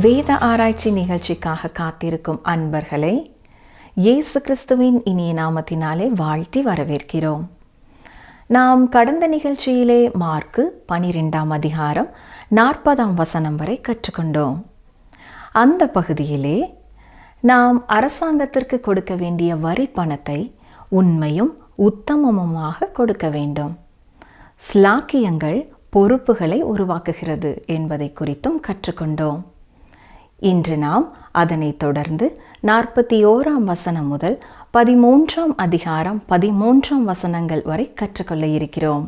வேத ஆராய்ச்சி நிகழ்ச்சிக்காக காத்திருக்கும் அன்பர்களை இயேசு கிறிஸ்துவின் இனிய நாமத்தினாலே வாழ்த்தி வரவேற்கிறோம். நாம் கடந்த நிகழ்ச்சியிலே மார்க்கு 12ஆம் அதிகாரம் 40ஆம் வசனம் வரை கற்றுக்கொண்டோம். அந்த பகுதியிலே நாம் அரசாங்கத்திற்கு கொடுக்க வேண்டிய வரி பணத்தை உண்மையும் உத்தமமுமாக கொடுக்க வேண்டும். ஸ்லாக்கியங்கள் பொறுப்புகளை உருவாக்குகிறது என்பதை குறித்தும் கற்றுக்கொண்டோம். இன்று நாம் அதனை தொடர்ந்து 41ஆம் வசனம் முதல் 13ஆம் அதிகாரம் 13ஆம் வசனங்கள் வரை கற்றுக்கொள்ள இருக்கிறோம்.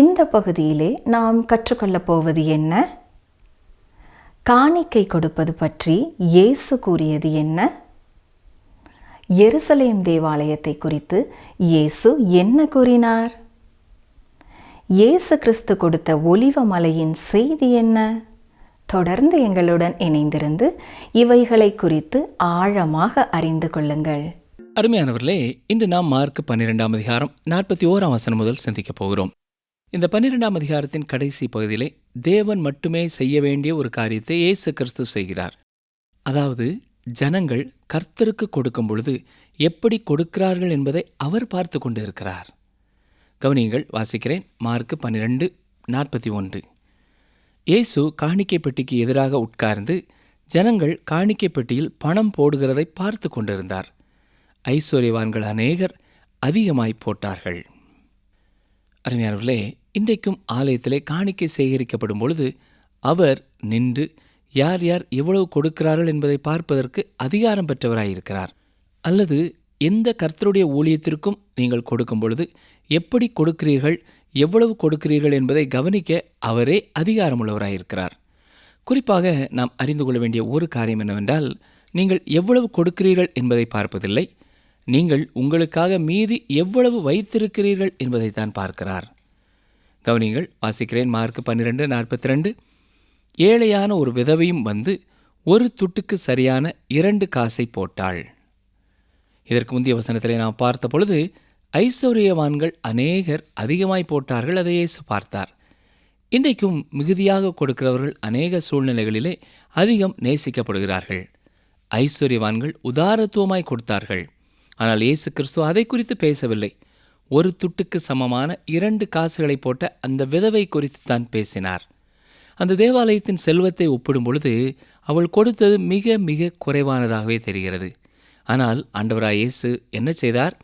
இந்த பகுதியிலே நாம் கற்றுக்கொள்ளப் போவது என்ன? காணிக்கை கொடுப்பது பற்றி இயேசு கூறியது என்ன? எருசலேம் தேவாலயத்தை குறித்து இயேசு என்ன கூறினார்? இயேசு கிறிஸ்து கொடுத்த ஒலிவ மலையின் செய்தி என்ன? தொடர்ந்து எங்களுடன் இணைந்திருந்து இவைகளை குறித்து ஆழமாக அறிந்து கொள்ளுங்கள். அருமையானவர்களே, இன்று நாம் மார்க் 12ஆம் அதிகாரம் 41ஆம் வசனம் முதல் சிந்திக்கப் போகிறோம். இந்த 12ஆம் அதிகாரத்தின் கடைசி பகுதியிலே தேவன் மட்டுமே செய்ய வேண்டிய ஒரு காரியத்தை இயேசு கிறிஸ்து செய்கிறார். அதாவது, ஜனங்கள் கர்த்தருக்கு கொடுக்கும் பொழுது எப்படி கொடுக்கிறார்கள் என்பதை அவர் பார்த்து கொண்டு இருக்கிறார். கவனியங்கள், வாசிக்கிறேன். மார்க் 12:41. இயேசு காணிக்கை பெட்டிக்கு எதிராக உட்கார்ந்து ஜனங்கள் காணிக்கை பெட்டியில் பணம் போடுகிறதை பார்த்து கொண்டிருந்தார். ஐஸ்வர்யவான்கள் அநேகர் அதிகமாய் போட்டார்கள். அருமையானவர்களே, இன்றைக்கும் ஆலயத்திலே காணிக்கை சேகரிக்கப்படும் பொழுது அவர் நின்று யார் யார் எவ்வளவு கொடுக்கிறார்கள் என்பதை பார்ப்பதற்கு அதிகாரம் பெற்றவராயிருக்கிறார். அல்லது எந்த கர்த்தருடைய ஊழியத்திற்கும் நீங்கள் கொடுக்கும் பொழுது எப்படி கொடுக்கிறீர்கள், எவ்வளவு கொடுக்கிறீர்கள் என்பதை கவனிக்க அவரே அதிகாரமுள்ளவராயிருக்கிறார். குறிப்பாக நாம் அறிந்து கொள்ள வேண்டிய ஒரு காரியம் என்னவென்றால், நீங்கள் எவ்வளவு கொடுக்கிறீர்கள் என்பதை பார்ப்பதில்லை, நீங்கள் உங்களுக்காக மீதி எவ்வளவு வைத்திருக்கிறீர்கள் என்பதைத்தான் பார்க்கிறார். கவனிங்கள், வாசிக்கிறேன். மார்க் 12:42. ஏழையான ஒரு விதவையும் வந்து ஒரு துட்டுக்கு சரியான 2 காசை போட்டாள். இதற்கு முந்தைய வசனத்திலே நாம் பார்த்த பொழுது ஐஸ்வர்யவான்கள் அநேகர் அதிகமாய் போட்டார்கள், அதை இயேசு பார்த்தார். இன்றைக்கும் மிகுதியாக கொடுக்கிறவர்கள் அநேக சூழ்நிலைகளிலே அதிகம் நேசிக்கப்படுகிறார்கள். ஐஸ்வர்யவான்கள் உதாரத்துவமாய் கொடுத்தார்கள். ஆனால் இயேசு கிறிஸ்து அதை குறித்து பேசவில்லை. ஒரு துட்டுக்கு சமமான 2 காசுகளை போட்ட அந்த விதவை குறித்து தான் பேசினார். அந்த தேவாலயத்தின் செல்வத்தை ஒப்பிடும் பொழுது அவள் கொடுத்தது மிக மிக குறைவானதாகவே தெரிகிறது. ஆனால் ஆண்டவராய் இயேசு என்ன செய்தார்?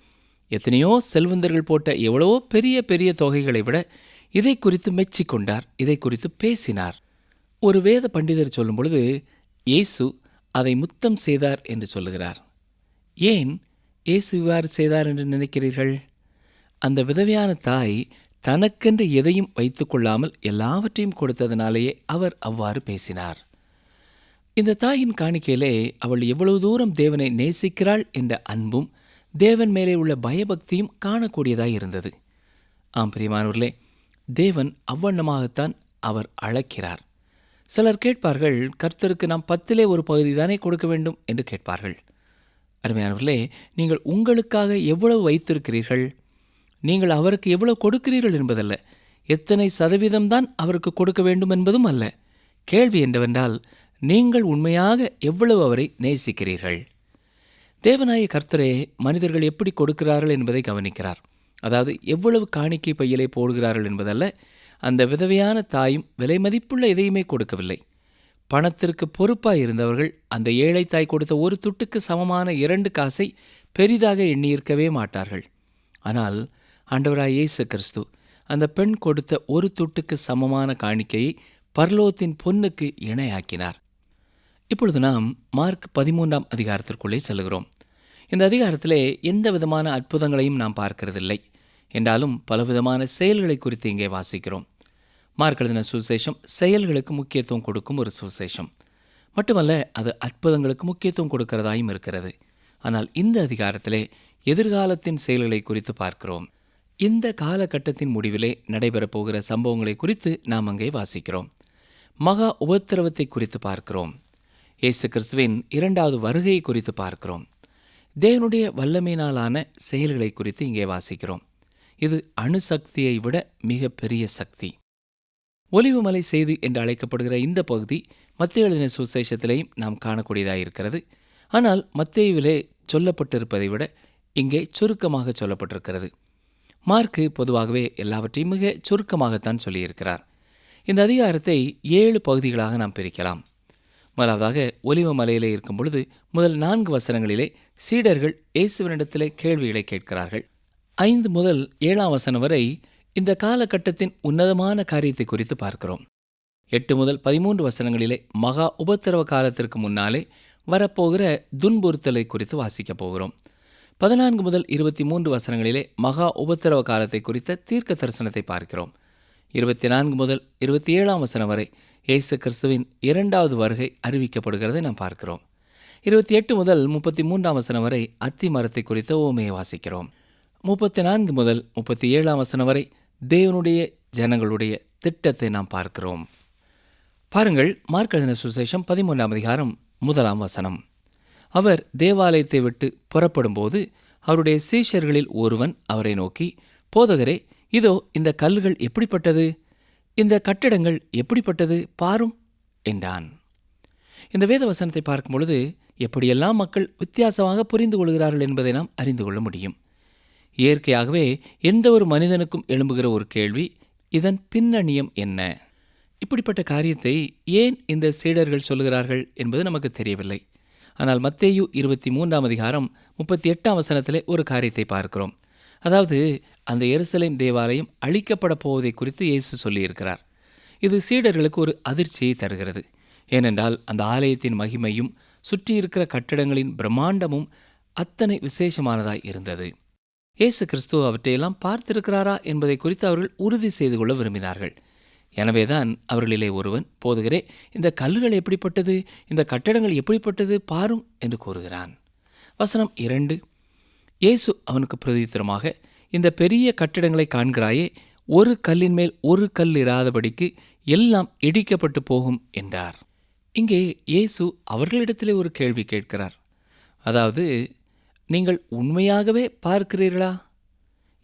எத்தனையோ செல்வந்தர்கள் போட்ட எவ்வளவோ பெரிய பெரிய தொகைகளை விட இதை குறித்து மெச்சிக்கொண்டார், இதை குறித்து பேசினார். ஒரு வேத பண்டிதர் சொல்லும் பொழுது இயேசு அதை முத்தம் செய்தார் என்று சொல்லுகிறார். ஏன் இயேசு இவ்வாறு செய்தார் என்று நினைக்கிறீர்கள்? அந்த விதவையான தாய் தனக்கென்று எதையும் வைத்துக் கொள்ளாமல் எல்லாவற்றையும் கொடுத்ததனாலேயே அவர் அவ்வாறு பேசினார். இந்த தாயின் காணிக்கையிலே அவள் எவ்வளவு தூரம் தேவனை நேசிக்கிறாள் என்ற அன்பும் தேவன் மேலே உள்ள பயபக்தியும் காணக்கூடியதாய் இருந்தது. ஆம் பிரியமானவர்களே, தேவன் அவ்வண்ணமாகத்தான் அவர் அழைக்கிறார். சிலர் கேட்பார்கள், கர்த்தருக்கு நாம் 10லே ஒரு பகுதி தானே கொடுக்க வேண்டும் என்று கேட்பார்கள். அருமையானவர்களே, நீங்கள் உங்களுக்காக எவ்வளவு வைத்திருக்கிறீர்கள், நீங்கள் அவருக்கு எவ்வளவு கொடுக்கிறீர்கள் என்பதல்ல, எத்தனை சதவீதம்தான் அவருக்கு கொடுக்க வேண்டும் என்பதும் அல்ல. கேள்வி என்னவென்றால், நீங்கள் உண்மையாக எவ்வளவு அவரை நேசிக்கிறீர்கள்? தேவனாய கர்த்தரே மனிதர்கள் எப்படி கொடுக்கிறார்கள் என்பதை கவனிக்கிறார். அதாவது எவ்வளவு காணிக்கை பையிலே போடுகிறார்கள் என்பதல்ல. அந்த விதவையான தாயும் விலை மதிப்புள்ள எதையுமே கொடுக்கவில்லை. பணத்திற்கு பொறுப்பாய் இருந்தவர்கள் அந்த ஏழை தாய் கொடுத்த ஒரு துட்டுக்கு சமமான 2 காசை பெரிதாக எண்ணியிருக்கவே மாட்டார்கள். ஆனால் ஆண்டவராய் இயேசு கிறிஸ்து அந்த பெண் கொடுத்த ஒரு துட்டுக்கு சமமான காணிக்கையை பரலோகத்தின் பொன்னுக்கு இணையாக்கினார். இப்பொழுது நாம் மார்க் 13ஆம் அதிகாரத்திற்குள்ளே செல்கிறோம். இந்த அதிகாரத்திலே எந்த விதமான அற்புதங்களையும் நாம் பார்க்கிறதில்லை என்றாலும் பலவிதமான செயல்களை குறித்து இங்கே வாசிக்கிறோம். மார்க் எழுதின சுவிசேஷம் செயல்களுக்கு முக்கியத்துவம் கொடுக்கும் ஒரு சுவிசேஷம் மட்டுமல்ல, அது அற்புதங்களுக்கு முக்கியத்துவம் கொடுக்கிறதாயும் இருக்கிறது. ஆனால் இந்த அதிகாரத்திலே எதிர்காலத்தின் செயல்களை குறித்து பார்க்கிறோம். இந்த காலகட்டத்தின் முடிவிலே நடைபெறப் போகிற சம்பவங்களை குறித்து நாம் அங்கே வாசிக்கிறோம். மகா உபத்திரவத்தை குறித்து பார்க்கிறோம். இயேசு கிறிஸ்துவின் 2வது வருகை குறித்து பார்க்கிறோம். தேவனுடைய வல்லமையினாலான செயல்களை குறித்து இங்கே வாசிக்கிறோம். இது அணுசக்தியை விட மிக பெரிய சக்தி. ஒலிவுமலை செய்தி என்று அழைக்கப்படுகிற இந்த பகுதி மத்தேயு எழுதின சுவிசேஷத்திலேயும் நாம் காணக்கூடியதாக இருக்கிறது. ஆனால் மத்தேயுவிலே சொல்லப்பட்டிருப்பதை விட இங்கே சுருக்கமாக சொல்லப்பட்டிருக்கிறது. மார்க்கு பொதுவாகவே எல்லாவற்றையும் மிக சுருக்கமாகத்தான் சொல்லியிருக்கிறார். இந்த அதிகாரத்தை 7 பகுதிகளாக நாம் பிரிக்கலாம். முதலாவதாக ஒலிவ மலையிலே இருக்கும் பொழுது முதல் 4 வசனங்களிலே சீடர்கள் இயேசுவினிடத்திலே கேள்விகளை கேட்கிறார்கள். 5 முதல் 7 வசனம் வரை இந்த காலகட்டத்தின் உன்னதமான காரியத்தை குறித்து பார்க்கிறோம். 8 முதல் 13 வசனங்களிலே மகா உபத்திரவ காலத்திற்கு முன்னாலே வரப்போகிற துன்புறுத்தலை குறித்து வாசிக்கப் போகிறோம். 14 முதல் 23 வசனங்களிலே மகா உபத்திரவ காலத்தை குறித்த தீர்க்க தரிசனத்தை பார்க்கிறோம். 24 முதல் 27 வசனம் வரை இயேசு கிறிஸ்துவின் 2வது வருகை அறிவிக்கப்படுகிறதை நாம் பார்க்கிறோம். 28 முதல் 33 வசனம் வரை அத்தி மரத்தை குறித்த உவமையை வாசிக்கிறோம். 34 முதல் 37 வசனம் வரை தேவனுடைய ஜனங்களுடைய திட்டத்தை நாம் பார்க்கிறோம். பாருங்கள், மார்க் எழுதின சுவிசேஷம் 13ஆம் அதிகாரம் 1ஆம் வசனம். அவர் தேவாலயத்தை விட்டு புறப்படும்போது அவருடைய சீஷர்களில் ஒருவன் அவரை நோக்கி, போதகரே, இதோ இந்த கல்லுகள் எப்படிப்பட்டது, இந்த கட்டிடங்கள் எப்படிப்பட்டது பாரும் என்றான். இந்த வேத வசனத்தை பார்க்கும் பொழுது எப்படியெல்லாம் மக்கள் வித்தியாசமாக புரிந்து கொள்கிறார்கள் என்பதை நாம் அறிந்து கொள்ள முடியும். இயற்கையாகவே எந்த ஒரு மனிதனுக்கும் எழும்புகிற ஒரு கேள்வி, இதன் பின்னணியம் என்ன? இப்படிப்பட்ட காரியத்தை ஏன் இந்த சீடர்கள் சொல்லுகிறார்கள் என்பது நமக்கு தெரியவில்லை. ஆனால் மத்தேயு 23ஆம் அதிகாரம் 38ஆம் வசனத்திலே ஒரு காரியத்தை பார்க்கிறோம். அதாவது, அந்த எருசலேம் தேவாலயம் அழிக்கப்பட போவதை குறித்து இயேசு சொல்லியிருக்கிறார். இது சீடர்களுக்கு ஒரு அதிர்ச்சியை தருகிறது. ஏனென்றால் அந்த ஆலயத்தின் மகிமையும் சுற்றியிருக்கிற கட்டடங்களின் பிரம்மாண்டமும் அத்தனை விசேஷமானதாய் இருந்தது. இயேசு கிறிஸ்து அவற்றையெல்லாம் பார்த்திருக்கிறாரா என்பதை குறித்து அவர்கள் உறுதி செய்து கொள்ள விரும்பினார்கள். எனவேதான் அவர்களிலே ஒருவன், போதகரே, இந்த கல்லுகள் எப்படிப்பட்டது, இந்த கட்டடங்கள் எப்படிப்பட்டது பாரும் என்று கூறுகிறான். வசனம் 2, இயேசு அவனுக்கு பிரதியுத்தரமாக, இந்த பெரிய கட்டிடங்களை காண்கிறாயே, ஒரு கல்லின் மேல் ஒரு கல் இராதபடிக்கு எல்லாம் இடிக்கப்பட்டு போகும் என்றார். இங்கே இயேசு அவர்களிடத்திலே ஒரு கேள்வி கேட்கிறார். அதாவது, நீங்கள் உண்மையாகவே பார்க்கிறீர்களா?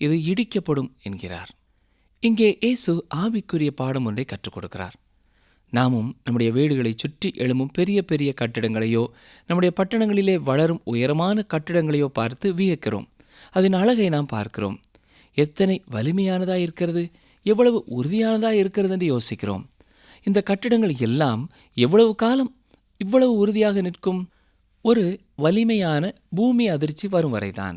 இது இடிக்கப்படும் என்கிறார். இங்கே இயேசு ஆவிக்குரிய பாடம் ஒன்றை கற்றுக் கொடுக்கிறார். நாமும் நம்முடைய வீடுகளை சுற்றி எழும்பும் பெரிய பெரிய கட்டிடங்களையோ, நம்முடைய பட்டணங்களிலே வளரும் உயரமான கட்டிடங்களையோ பார்த்து வியக்கிறோம். அதன் அழகை நாம் பார்க்கிறோம். எத்தனை வலிமையானதாக இருக்கிறது, எவ்வளவு உறுதியானதாக இருக்கிறது என்று யோசிக்கிறோம். இந்த கட்டிடங்கள் எல்லாம் எவ்வளவு காலம் இவ்வளவு உறுதியாக நிற்கும்? ஒரு வலிமையான பூமி அதிர்ச்சி வரும் வரைதான்.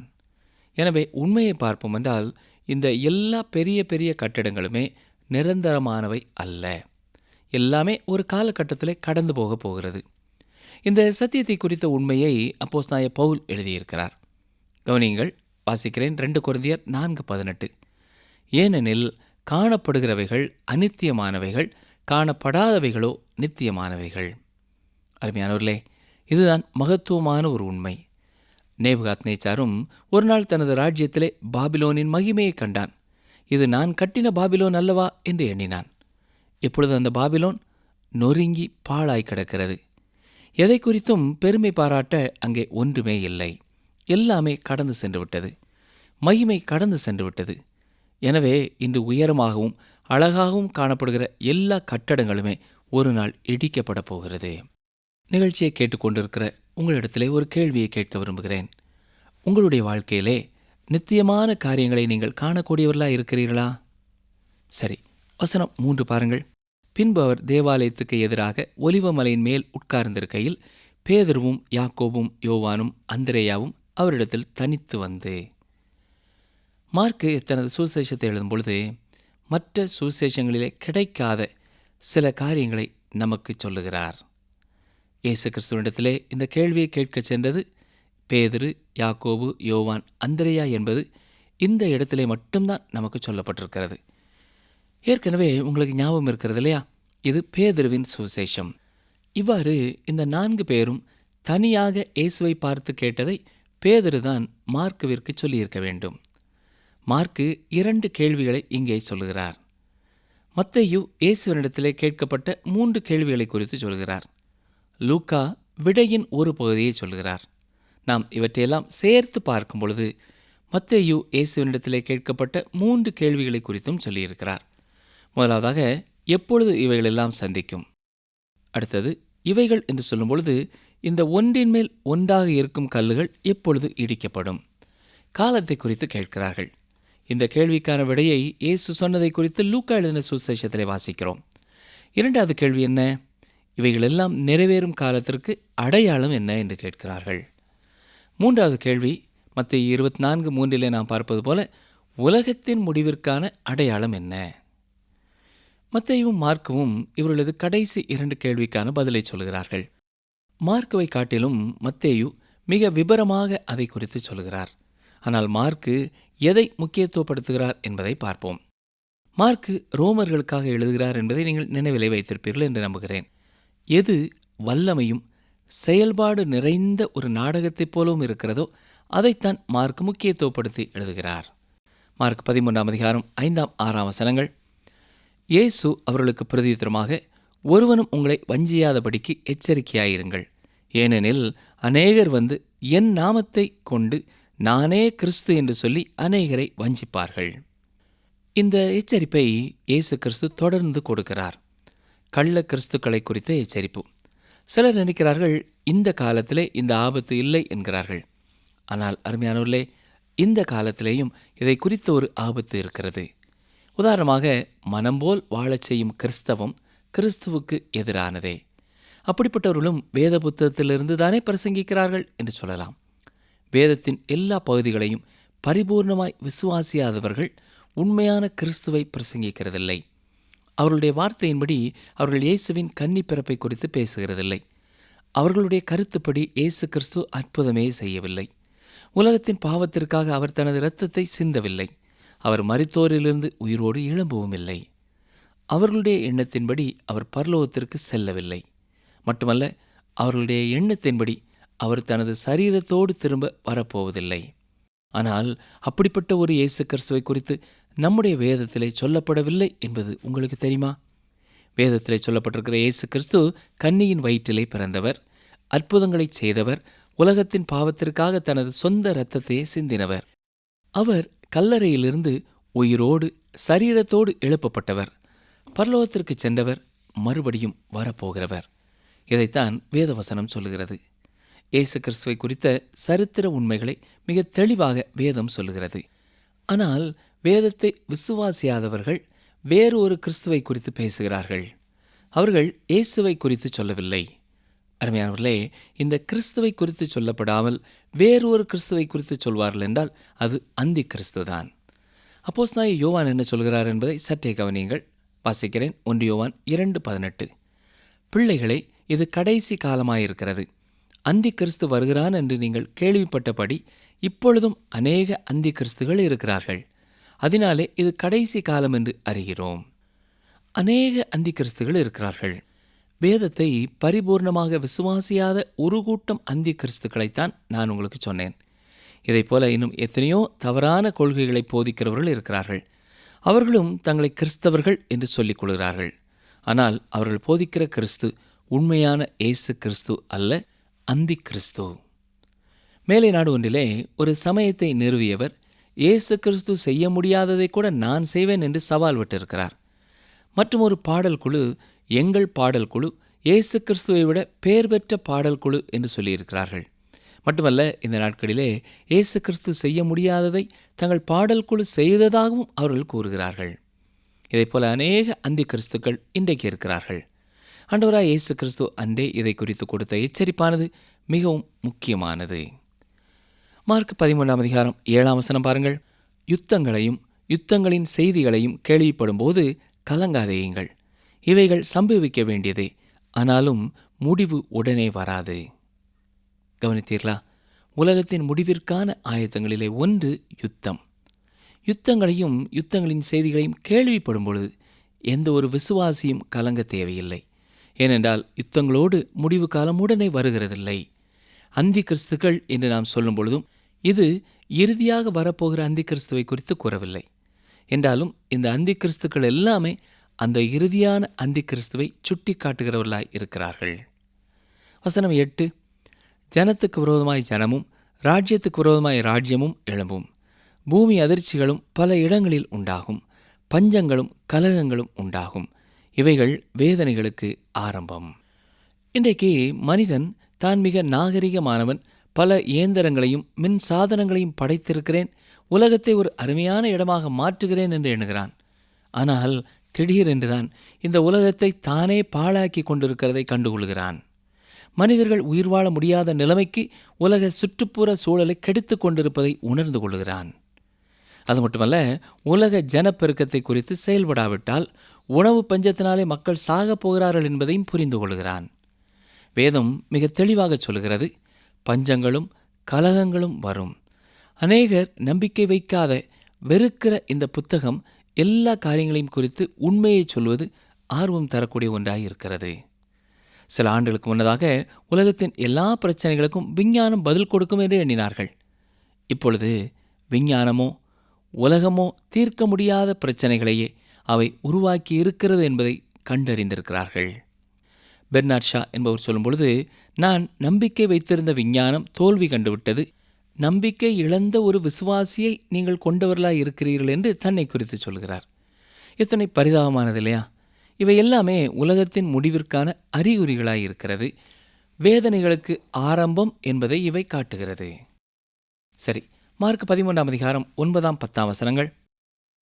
எனவே உண்மையை பார்ப்போம் என்றால், இந்த எல்லா பெரிய பெரிய கட்டிடங்களுமே நிரந்தரமானவை அல்ல. எல்லாமே ஒரு காலகட்டத்தில் கடந்து போக போகிறது. இந்த சத்தியத்தை குறித்த உண்மையை அப்போஸ்தலனாகிய பவுல் எழுதியிருக்கிறார். கவனியுங்கள், வாசிக்கிறேன். 2 கொரிந்தியர் 4:18. ஏனெனில் காணப்படுகிறவைகள் அநித்தியமானவைகள், காணப்படாதவைகளோ நித்தியமானவைகள். அருமையானவர்களே, இதுதான் மகத்துவமான ஒரு உண்மை. நேபுகாத்நேச்சாரும் ஒரு நாள் தனது ராஜ்யத்திலே பாபிலோனின் மகிமையை கண்டான். இது நான் கட்டின பாபிலோன் அல்லவா என்று எண்ணினான். இப்பொழுது அந்த பாபிலோன் நொறுங்கி பாழாய் கிடக்கிறது. எதை குறித்தும் பெருமை பாராட்ட அங்கே ஒன்றுமே இல்லை. எல்லாமே கடந்து சென்று விட்டது. மகிமை கடந்து சென்று விட்டது. எனவே இன்று உயரமாகவும் அழகாகவும் காணப்படுகிற எல்லா கட்டடங்களுமே ஒரு நாள் இடிக்கப்பட போகிறது. நிகழ்ச்சியை கேட்டுக்கொண்டிருக்கிற உங்களிடத்திலே ஒரு கேள்வியை கேட்க விரும்புகிறேன். உங்களுடைய வாழ்க்கையிலே நித்தியமான காரியங்களை நீங்கள் காணக்கூடியவர்களாக இருக்கிறீர்களா? சரி, வசனம் 3 பாருங்கள். பின்பு அவர் தேவாலயத்துக்கு எதிராக ஒலிவ மலையின் மேல் உட்கார்ந்திருக்கையில் பேதுருவும் யாக்கோபும் யோவானும் அந்திரேயாவும் அவரிடத்தில் தனித்து வந்து. மார்க்கு தனது சுவிசேஷத்தை எழுதும் பொழுது மற்ற சுவிசேஷங்களிலே கிடைக்காத சில காரியங்களை நமக்கு சொல்லுகிறார். இயேசு கிறிஸ்துவினிடத்திலே இந்த கேள்வியை கேட்கச் சென்றது பேதுரு, யாக்கோபு, யோவான், அந்திரேயா என்பது இந்த இடத்திலே மட்டும்தான் நமக்கு சொல்லப்பட்டிருக்கிறது. ஏற்கனவே உங்களுக்கு ஞாபகம் இருக்கிறது இல்லையா? இது பேதுருவின் சுவிசேஷம். இவ்வாறு இந்த 4 பேரும் தனியாக இயேசுவை பார்த்து கேட்டதை பேதுரு தான் மார்க்குவிற்கு சொல்லியிருக்க வேண்டும். மார்க்கு 2 கேள்விகளை இங்கே சொல்லுகிறார். மத்தேயு இயேசுவினிடத்திலே கேட்கப்பட்ட 3 கேள்விகளை குறித்து சொல்கிறார். லூக்கா விடையின் ஒரு பகுதியை சொல்கிறார். நாம் இவற்றையெல்லாம் சேர்த்து பார்க்கும் பொழுது மத்தேயு இயேசுவினிடத்திலே கேட்கப்பட்ட 3 கேள்விகளை குறித்தும் சொல்லியிருக்கிறார். முதலாவதாக, எப்பொழுது இவைகளெல்லாம் சந்திக்கும்? அடுத்தது, இவைகள் என்று சொல்லும் பொழுது இந்த ஒன்றின் மேல் ஒன்றாக இருக்கும் கல்லுகள் எப்பொழுது இடிக்கப்படும்? காலத்தை குறித்து கேட்கிறார்கள். இந்த கேள்விக்கான விடையை இயேசு சொன்னதை குறித்து லூக்கா எழுதின சுவிசேஷத்திலே வாசிக்கிறோம். இரண்டாவது கேள்வி என்ன? இவைகளெல்லாம் நிறைவேறும் காலத்திற்கு அடையாளம் என்ன என்று கேட்கிறார்கள். மூன்றாவது கேள்வி மத்தேயு 24:3 நாம் பார்ப்பது போல உலகத்தின் முடிவிற்கான அடையாளம் என்ன? மத்தேயுவும் மார்க்குவும் இவர்களது கடைசி 2 கேள்விக்கான பதிலை சொல்கிறார்கள். மார்க்குவை காட்டிலும் மத்தேயு மிக விபரமாக அதை குறித்து சொல்கிறார். ஆனால் மார்க்கு எதை முக்கியத்துவப்படுத்துகிறார் என்பதை பார்ப்போம். மார்க்கு ரோமர்களுக்காக எழுதுகிறார் என்பதை நீங்கள் நினைவிலே வைத்திருப்பீர்கள் என்று நம்புகிறேன். எது வல்லமையும் செயல்பாடு நிறைந்த ஒரு நாடகத்தைப் போலவும் இருக்கிறதோ அதைத்தான் மார்க்கு முக்கியத்துவப்படுத்தி எழுதுகிறார். மார்க் 13:5-6 இயேசு அவர்களுக்கு பிரதியுத்தரமாக, ஒருவனும் உங்களை வஞ்சியாதபடிக்கு எச்சரிக்கையாயிருங்கள். ஏனெனில் அநேகர் வந்து என் நாமத்தை கொண்டு நானே கிறிஸ்து என்று சொல்லி அநேகரை வஞ்சிப்பார்கள். இந்த எச்சரிப்பை இயேசு கிறிஸ்து தொடர்ந்து கொடுக்கிறார். கள்ள கிறிஸ்துக்களை குறித்த எச்சரிப்பு. சிலர் நினைக்கிறார்கள் இந்த காலத்திலே இந்த ஆபத்து இல்லை என்கிறார்கள். ஆனால் அருமையானவர்களே, இந்த காலத்திலேயும் இதை குறித்த ஒரு ஆபத்து இருக்கிறது. உதாரணமாக, மனம்போல் வாழச் செய்யும் கிறிஸ்தவம் கிறிஸ்துவுக்கு எதிரானதே. அப்படிப்பட்டவர்களும் வேத புத்தகத்திலிருந்து தானே பிரசங்கிக்கிறார்கள் என்று சொல்லலாம். வேதத்தின் எல்லா பகுதிகளையும் பரிபூர்ணமாய் விசுவாசியாதவர்கள் உண்மையான கிறிஸ்துவை பிரசங்கிக்கிறதில்லை. அவர்களுடைய வார்த்தையின்படி அவர்கள் இயேசுவின் கன்னிப்பிறப்பை குறித்து பேசுகிறதில்லை. அவர்களுடைய கருத்துப்படி இயேசு கிறிஸ்து அற்புதமே செய்யவில்லை. உலகத்தின் பாவத்திற்காக அவர் தனது இரத்தத்தை சிந்தவில்லை. அவர் மரித்தோரிலிருந்து உயிரோடு எழும்பவும் இல்லை. அவர்களுடைய எண்ணத்தின்படி அவர் பரலோகத்திற்கு செல்லவில்லை. மட்டுமல்ல, அவர்களுடைய எண்ணத்தின்படி அவர் தனது சரீரத்தோடு திரும்ப வரப்போவதில்லை. ஆனால் அப்படிப்பட்ட ஒரு இயேசு கிறிஸ்துவை குறித்து நம்முடைய வேதத்திலே சொல்லப்படவில்லை என்பது உங்களுக்கு தெரியுமா? வேதத்திலே சொல்லப்பட்டிருக்கிற இயேசு கிறிஸ்து கன்னியின் வயிற்றிலே பிறந்தவர், அற்புதங்களை செய்தவர், உலகத்தின் பாவத்திற்காக தனது சொந்த இரத்தத்தையே சிந்தினவர். அவர் கல்லறையிலிருந்து உயிரோடு சரீரத்தோடு எழுப்பப்பட்டவர், பரலோகத்திற்கு சென்றவர், மறுபடியும் வரப்போகிறவர். இதைத்தான் வேதவசனம் சொல்லுகிறது. இயேசு கிறிஸ்துவை குறித்த சரித்திர உண்மைகளை மிக தெளிவாக வேதம் சொல்லுகிறது. ஆனால் வேதத்தை விசுவாசியாதவர்கள் வேறு ஒரு கிறிஸ்துவை குறித்து பேசுகிறார்கள். அவர்கள் இயேசுவை குறித்து சொல்லவில்லை. அருமையானவர்களே, இந்த கிறிஸ்துவை குறித்து சொல்லப்படாமல் வேறு ஒரு கிறிஸ்துவை குறித்து சொல்வார்கள் என்றால் அது அந்தி கிறிஸ்துதான். அப்போஸ்தலனாகிய யோவான் என்ன சொல்கிறார் என்பதை சற்றே கவனியுங்கள். வாசிக்கிறேன். 1 யோவான் 2:18. பிள்ளைகளே, இது கடைசி காலமாயிருக்கிறது. அந்தி கிறிஸ்து வருகிறான் என்று நீங்கள் கேள்விப்பட்டபடி இப்பொழுதும் அநேக அந்தி கிறிஸ்துகள் இருக்கிறார்கள். அதனாலே இது கடைசி காலம் என்று அறிகிறோம். அநேக அந்தி கிறிஸ்துகள் இருக்கிறார்கள். வேதத்தை பரிபூர்ணமாக விசுவாசியாத ஒரு கூட்டம் அந்தி கிறிஸ்துக்களைத்தான் நான் உங்களுக்கு சொன்னேன். இதைப்போல இன்னும் எத்தனையோ தவறான கொள்கைகளை போதிக்கிறவர்கள் இருக்கிறார்கள். அவர்களும் தங்களை கிறிஸ்தவர்கள் என்று சொல்லிக் கொள்கிறார்கள். ஆனால் அவர்கள் போதிக்கிற கிறிஸ்து உண்மையான இயேசு கிறிஸ்து அல்ல, அந்தி கிறிஸ்து. மேலை நாடு ஒன்றிலே ஒரு சமயத்தை நிறுவியவர் இயேசு கிறிஸ்து செய்ய முடியாததை கூட நான் செய்வேன் என்று சவால் விட்டிருக்கிறார். மற்றும் ஒரு பாடல் குழு எங்கள் பாடல் குழு இயேசு கிறிஸ்துவை விட பெயர் பெற்ற பாடல் குழு என்று சொல்லியிருக்கிறார்கள். மட்டுமல்ல, இந்த நாட்களிலே இயேசு கிறிஸ்து செய்ய முடியாததை தங்கள் பாடல் குழு செய்ததாகவும் அவர்கள் கூறுகிறார்கள். இதைப்போல அநேக அந்தி கிறிஸ்துக்கள் இன்றைக்கு இருக்கிறார்கள். ஆண்டவராய் இயேசு கிறிஸ்து அன்றே இதை குறித்து கொடுத்த எச்சரிப்பானது மிகவும் முக்கியமானது. மார்க் 13:7 பாருங்கள். யுத்தங்களையும் யுத்தங்களின் செய்திகளையும் கேள்விப்படும் போது கலங்காதேயுங்கள். இவைகள் சம்பவிக்க வேண்டியதே, ஆனாலும் முடிவு உடனே வராது. கவனித்தீர்களா? உலகத்தின் முடிவிற்கான ஆயத்தங்களிலே ஒன்று யுத்தம். யுத்தங்களையும் யுத்தங்களின் செய்திகளையும் கேள்விப்படும் பொழுது எந்த ஒரு விசுவாசியும் கலங்க தேவையில்லை. ஏனென்றால் யுத்தங்களோடு முடிவு காலம் உடனே வருகிறதில்லை. அந்தி கிறிஸ்துக்கள் என்று நாம் சொல்லும் பொழுதும் இது இறுதியாக வரப்போகிற அந்தி கிறிஸ்துவை குறித்து கூறவில்லை. என்றாலும் இந்த அந்தி கிறிஸ்துக்கள் எல்லாமே அந்த இறுதியான அந்தி கிறிஸ்துவை சுட்டி காட்டுகிறவர்களாய் இருக்கிறார்கள். வசனம் 8. ஜனத்துக்கு விரோதமாய் ஜனமும் ராஜ்யத்துக்கு விரோதமாய் ராஜ்யமும் எழும்பும். பூமி அதிர்ச்சிகளும் பல இடங்களில் உண்டாகும். பஞ்சங்களும் கலகங்களும் உண்டாகும். இவைகள் வேதனைகளுக்கு ஆரம்பம். இன்றைக்கு மனிதன் தான் மிக நாகரிகமானவன், பல இயந்திரங்களையும் மின் சாதனங்களையும் படைத்திருக்கிறேன், உலகத்தை ஒரு அருமையான இடமாக மாற்றுகிறேன் என்று எண்ணுகிறான். ஆனால் திடீரென்றுதான் இந்த உலகத்தை தானே பாழாக்கி கொண்டிருக்கிறதை கண்டுகொள்கிறான். மனிதர்கள் உயிர் வாழ முடியாத நிலைமைக்கு உலக சுற்றுப்புற சூழலை கெடுத்து கொண்டிருப்பதை உணர்ந்து கொள்கிறான். அது மட்டுமல்ல, உலக ஜனப்பெருக்கத்தை குறித்து செயல்படாவிட்டால் உணவு பஞ்சத்தினாலே மக்கள் சாகப் போகிறார்கள் என்பதையும் புரிந்து கொள்கிறான். வேதம் மிக தெளிவாக சொல்கிறது, பஞ்சங்களும் கலகங்களும் வரும். அநேகர் நம்பிக்கை வைக்காத வெறுக்கிற இந்த புத்தகம் எல்லா காரியங்களையும் குறித்து உண்மையை சொல்வது ஆர்வம் தரக்கூடிய ஒன்றாக இருக்கிறது. சில ஆண்டுகளுக்கு முன்னதாக உலகத்தின் எல்லா பிரச்சனைகளுக்கும் விஞ்ஞானம் பதில் கொடுக்கும் என்று எண்ணினார்கள். இப்பொழுது விஞ்ஞானமோ உலகமோ தீர்க்க முடியாத பிரச்சனைகளையே அவை உருவாக்கி இருக்கிறது என்பதை கண்டறிந்திருக்கிறார்கள். பெர்னார்ட் ஷா என்பவர் சொல்லும் பொழுது, நான் நம்பிக்கை வைத்திருந்த விஞ்ஞானம் தோல்வி கண்டுவிட்டது, நம்பிக்கை இழந்த ஒரு விசுவாசியை நீங்கள் கொண்டவர்களாக இருக்கிறீர்கள் என்று தன்னை குறித்து சொல்கிறார். எத்தனை பரிதாபமானது இல்லையா? இவை எல்லாமே உலகத்தின் முடிவிற்கான அறிகுறிகளாய் இருக்கிறது. வேதனைகளுக்கு ஆரம்பம் என்பதை இவை காட்டுகிறது. சரி, மார்க் 13ஆம் அதிகாரம் 9-10 வசனங்கள்.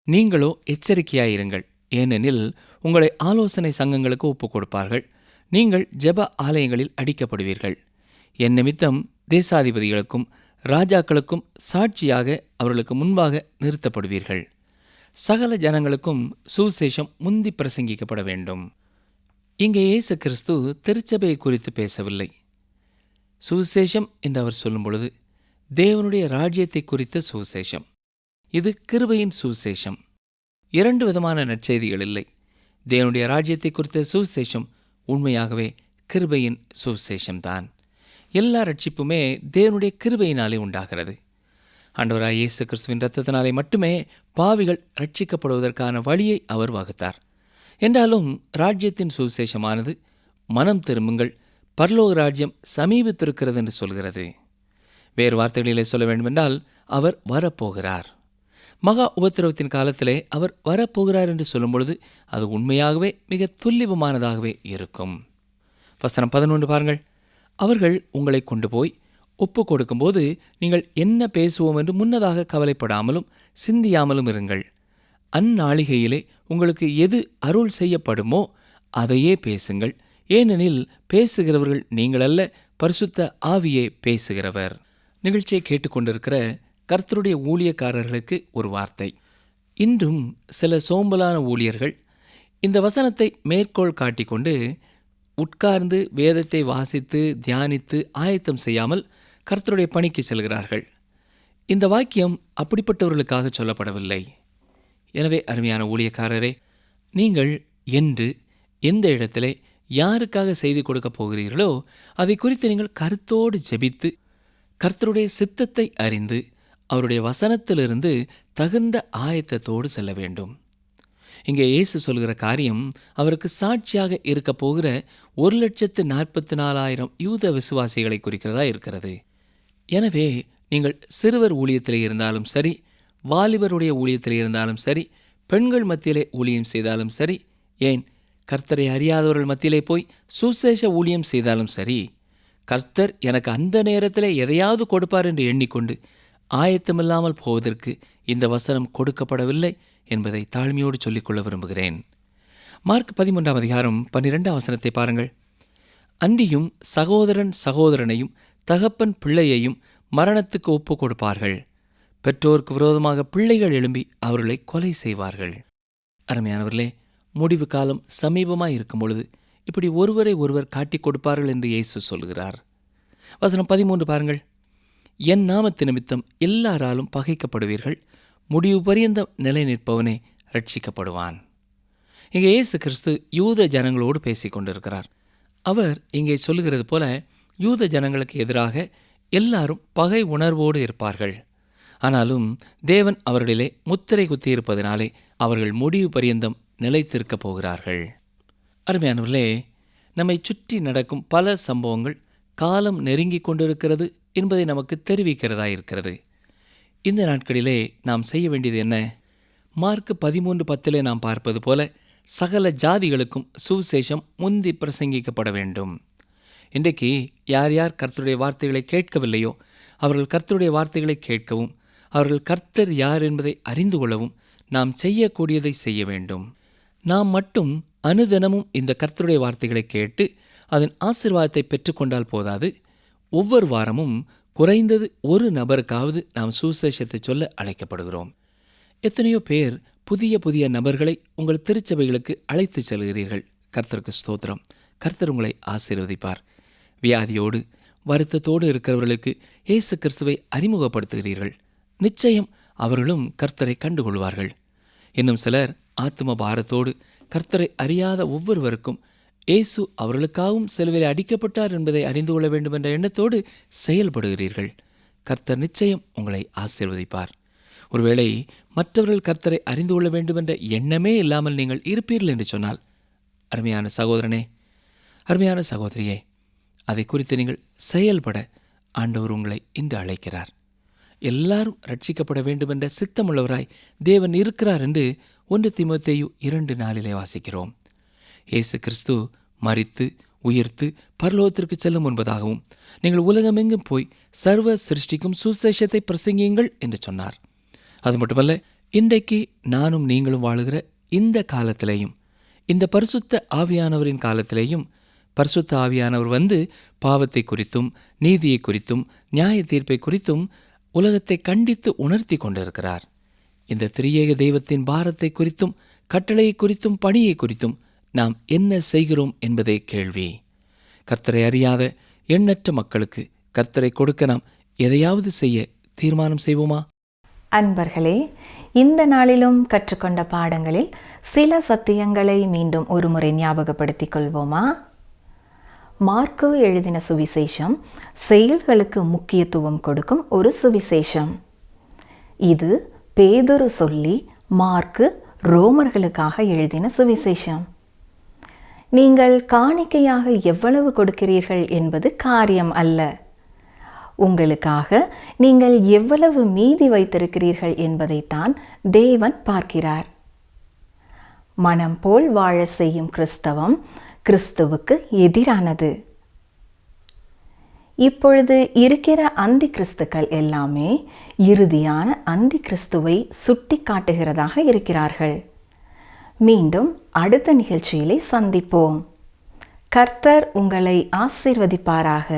நீங்களோ எச்சரிக்கையாயிருங்கள், ஏனெனில் உங்களை ஆலோசனை சங்கங்களுக்கு ஒப்புக் கொடுப்பார்கள், நீங்கள் ஜெப ஆலயங்களில் அடிக்கப்படுவீர்கள், என் நிமித்தம் தேசாதிபதிகளுக்கும் ராஜாக்களுக்கும் சாட்சியாக அவர்களுக்கு முன்பாக நிறுத்தப்படுவீர்கள், சகல ஜனங்களுக்கும் சுவிசேஷம் முந்தி பிரசங்கிக்கப்பட வேண்டும். இங்கே இயேசு கிறிஸ்து திருச்சபையை குறித்து பேசவில்லை. சுவிசேஷம் என்று அவர் சொல்லும் பொழுது தேவனுடைய ராஜ்யத்தை குறித்த சுவிசேஷம். இது கிருபையின் சுவிசேஷம். 2 விதமான நற்செய்திகள் இல்லை. தேவனுடைய ராஜ்யத்தை குறித்த சுவிசேஷம் உண்மையாகவே கிருபையின் சுவிசேஷம்தான். எல்லா ரட்சிப்புமே தேவனுடைய கிருபையினாலே உண்டாகிறது. ஆண்டவராய் இயேசு கிறிஸ்துவின் இரத்தத்தினாலே மட்டுமே பாவிகள் ரட்சிக்கப்படுவதற்கான வழியை அவர் வகுத்தார். என்றாலும் ராஜ்யத்தின் சுவிசேஷமானது மனம் திரும்புங்கள், பரலோக ராஜ்யம் சமீபித்திருக்கிறது என்று சொல்கிறது. வேறு வார்த்தைகளிலே சொல்ல வேண்டுமென்றால், அவர் வரப்போகிறார். மகா உபத்திரவத்தின் காலத்திலே அவர் வரப்போகிறார் என்று சொல்லும் பொழுது அது உண்மையாகவே மிக துல்லிபமானதாகவே இருக்கும். வசனம் 11 பாருங்கள். அவர்கள் உங்களை கொண்டு போய் ஒப்பு கொடுக்கும்போது நீங்கள் என்ன பேசுவோம் என்று முன்னதாக கவலைப்படாமலும் சிந்தியாமலும் இருங்கள். அந்நாளிகையிலே உங்களுக்கு எது அருள் செய்யப்படுமோ அதையே பேசுங்கள், ஏனெனில் பேசுகிறவர்கள் நீங்கள் அல்ல, பரிசுத்த ஆவியே பேசுகிறவர். நிகழ்ச்சியை கேட்டுக்கொண்டிருக்கிற கர்த்தருடைய ஊழியக்காரர்களுக்கு ஒரு வார்த்தை. இன்றும் சில சோம்பலான ஊழியர்கள் இந்த வசனத்தை மேற்கோள் காட்டிக்கொண்டு உட்கார்ந்து வேதத்தை வாசித்து தியானித்து ஆயத்தம் செய்யாமல் கர்த்தருடைய பணிக்கு செல்கிறார்கள். இந்த வாக்கியம் அப்படிப்பட்டவர்களுக்காக சொல்லப்படவில்லை. எனவே அருமையான ஊழியக்காரரே, நீங்கள் என்று எந்த இடத்திலே யாருக்காக செய்தி கொடுக்கப் போகிறீர்களோ அதை குறித்து நீங்கள் கருத்தோடு ஜெபித்து கர்த்தருடைய சித்தத்தை அறிந்து அவருடைய வசனத்திலிருந்து தகுந்த ஆயத்தத்தோடு செல்ல வேண்டும். இங்கே இயேசு சொல்கிற காரியம் அவருக்கு சாட்சியாக இருக்க போகிற 1,44,000 யூத விசுவாசிகளை குறிக்கிறதா இருக்கிறது. எனவே நீங்கள் சிறுவர் ஊழியத்திலே இருந்தாலும் சரி, வாலிபருடைய ஊழியத்திலே இருந்தாலும் சரி, பெண்கள் மத்தியிலே ஊழியம் செய்தாலும் சரி, ஏன் கர்த்தரை அறியாதவர்கள் மத்தியிலே போய் சுசேஷ ஊழியம் செய்தாலும் சரி, கர்த்தர் எனக்கு அந்த நேரத்திலே எதையாவது கொடுப்பார் என்று எண்ணிக்கொண்டு ஆயத்தமில்லாமல் போவதற்கு இந்த வசனம் கொடுக்கப்படவில்லை என்பதை தாழ்மையோடு சொல்லிக்கொள்ள விரும்புகிறேன். மார்க் 13ஆம் அதிகாரம் 12ஆம் வசனத்தை பாருங்கள். அன்றியும் சகோதரன் சகோதரனையும் தகப்பன் பிள்ளையையும் மரணத்துக்கு ஒப்பு கொடுப்பார்கள், பெற்றோருக்கு விரோதமாக பிள்ளைகள் எழும்பி அவர்களை கொலை செய்வார்கள். அருமையானவர்களே, முடிவு காலம் சமீபமாய் இருக்கும் பொழுது இப்படி ஒருவரை ஒருவர் காட்டிக் கொடுப்பார்கள் என்று இயேசு சொல்கிறார். வசனம் 13 பாருங்கள். என் நாமத்து நிமித்தம் எல்லாராலும் பகைக்கப்படுவீர்கள், முடிவு பரியந்தம் நிலை நிற்பவனே ரட்சிக்கப்படுவான். இங்கே இயேசு கிறிஸ்து யூத ஜனங்களோடு பேசிக் கொண்டிருக்கிறார். அவர் இங்கே சொல்லுகிறது போல யூத ஜனங்களுக்கு எதிராக எல்லாரும் பகை உணர்வோடு இருப்பார்கள். ஆனாலும் தேவன் அவர்களிலே முத்திரை குத்தியிருப்பதினாலே அவர்கள் முடிவு பரியந்தம் நிலைத்திருக்கப் போகிறார்கள். அருமையானவர்களே, நம்மை சுற்றி நடக்கும் பல சம்பவங்கள் காலம் நெருங்கிக் கொண்டிருக்கிறது என்பதை நமக்கு தெரிவிக்கிறதா இருக்கிறது. இந்த நாட்களிலே நாம் செய்ய வேண்டியது என்ன? மார்க் 13:10 நாம் பார்ப்பது போல சகல ஜாதிகளுக்கும் சுவிசேஷம் முந்தி பிரசங்கிக்கப்பட வேண்டும். இன்றைக்கு யார் யார் கர்த்தருடைய வார்த்தைகளை கேட்கவில்லையோ அவர்கள் கர்த்தருடைய வார்த்தைகளை கேட்கவும், அவர்கள் கர்த்தர் யார் என்பதை அறிந்து கொள்ளவும் நாம் செய்யக்கூடியதை செய்ய வேண்டும். நாம் மட்டும் அனுதினமும் இந்த கர்த்தருடைய வார்த்தைகளை கேட்டு அதன் ஆசீர்வாதத்தை பெற்றுக்கொண்டால் போதாது. ஒவ்வொரு வாரமும் குறைந்தது ஒரு நபருக்காவது நாம் சுவிசேஷத்தை சொல்ல அழைக்கப்படுகிறோம். எத்தனையோ பேர் புதிய புதிய நபர்களை உங்கள் திருச்சபைகளுக்கு அழைத்து செல்கிறீர்கள். கர்த்தருக்கு ஸ்தோத்திரம். கர்த்தர் உங்களை ஆசீர்வதிப்பார். வியாதியோடு வருத்தத்தோடு இருக்கிறவர்களுக்கு இயேசு கிறிஸ்துவை அறிமுகப்படுத்துகிறீர்கள். நிச்சயம் அவர்களும் கர்த்தரை கண்டுகொள்வார்கள். இன்னும் சிலர் ஆத்தும பாரத்தோடு கர்த்தரை அறியாத ஒவ்வொருவருக்கும் இயேசு அவர்களுக்காகவும் சிலுவையில் அடிக்கப்பட்டார் என்பதை அறிந்து கொள்ள வேண்டும் என்ற எண்ணத்தோடு செயல்படுகிறீர்கள். கர்த்தர் நிச்சயம் உங்களை ஆசீர்வதிப்பார். ஒருவேளை மற்றவர்கள் கர்த்தரை அறிந்து கொள்ள வேண்டும் என்ற எண்ணமே இல்லாமல் நீங்கள் இருப்பீர்கள் என்று சொன்னால், அருமையான சகோதரனே, அருமையான சகோதரியே, அதை குறித்து நீங்கள் செயல்பட ஆண்டவர் உங்களை இன்று அழைக்கிறார். எல்லாரும் ரட்சிக்கப்பட வேண்டுமென்ற சித்தமுள்ளவராய் தேவன் இருக்கிறார் என்று 1 தீமோத்தேயு 2:4 வாசிக்கிறோம். இயேசு கிறிஸ்து மரித்து உயிர்த்து பரலோகத்திற்கு செல்லும் முன்பதாகவும் நீங்கள் உலகமெங்கும் போய் சர்வ சிருஷ்டிக்கும் சுசேஷத்தை பிரசங்கியுங்கள் என்று சொன்னார். அது மட்டுமல்ல, இன்றைக்கு நானும் நீங்களும் வாழுகிற இந்த காலத்திலேயும், இந்த பரிசுத்த ஆவியானவரின் காலத்திலேயும், பரிசுத்த ஆவியானவர் வந்து பாவத்தை குறித்தும் நீதியை குறித்தும் நியாய தீர்ப்பை குறித்தும் உலகத்தை கண்டித்து உணர்த்தி கொண்டிருக்கிறார். இந்த திரியேக தெய்வத்தின் பாரத்தை குறித்தும் கட்டளையை குறித்தும் பணியை குறித்தும் நாம் என்ன செய்கிறோம் என்பதே கேள்வி. கர்த்தரை அறியாத எண்ணற்ற மக்களுக்கு கர்த்தரை கொடுக்க நாம் எதையாவது செய்ய தீர்மானம் செய்வோமா? அன்பர்களே, இந்த நாளிலும் கற்றுக்கொண்ட பாடங்களில் சில சத்தியங்களை மீண்டும் ஒருமுறை ஞாபகப்படுத்திக் கொள்வோமா? மார்க்கு எழுதின சுவிசேஷம் செயல்களுக்கு முக்கியத்துவம் கொடுக்கும் ஒரு சுவிசேஷம். இது பேதுரு சொல்லி மார்க்கு ரோமர்களுக்காக எழுதின சுவிசேஷம். நீங்கள் காணிக்கையாக எவ்வளவு கொடுக்கிறீர்கள் என்பது காரியம் அல்ல. உங்களுக்காக நீங்கள் எவ்வளவு மீதி வைத்திருக்கிறீர்கள் என்பதைத்தான் தேவன் பார்க்கிறார். மனம் போல் வாழ செய்யும் கிறிஸ்தவம் கிறிஸ்துவுக்கு எதிரானது. இப்பொழுது இருக்கிற அந்தி கிறிஸ்துக்கள் எல்லாமே இறுதியான அந்தி கிறிஸ்துவை சுட்டி காட்டுகிறதாக இருக்கிறார்கள். மீண்டும் அடுத்த நிகழ்ச்சியிலே சந்திப்போம். கர்த்தர் உங்களை ஆசீர்வதிப்பாராக.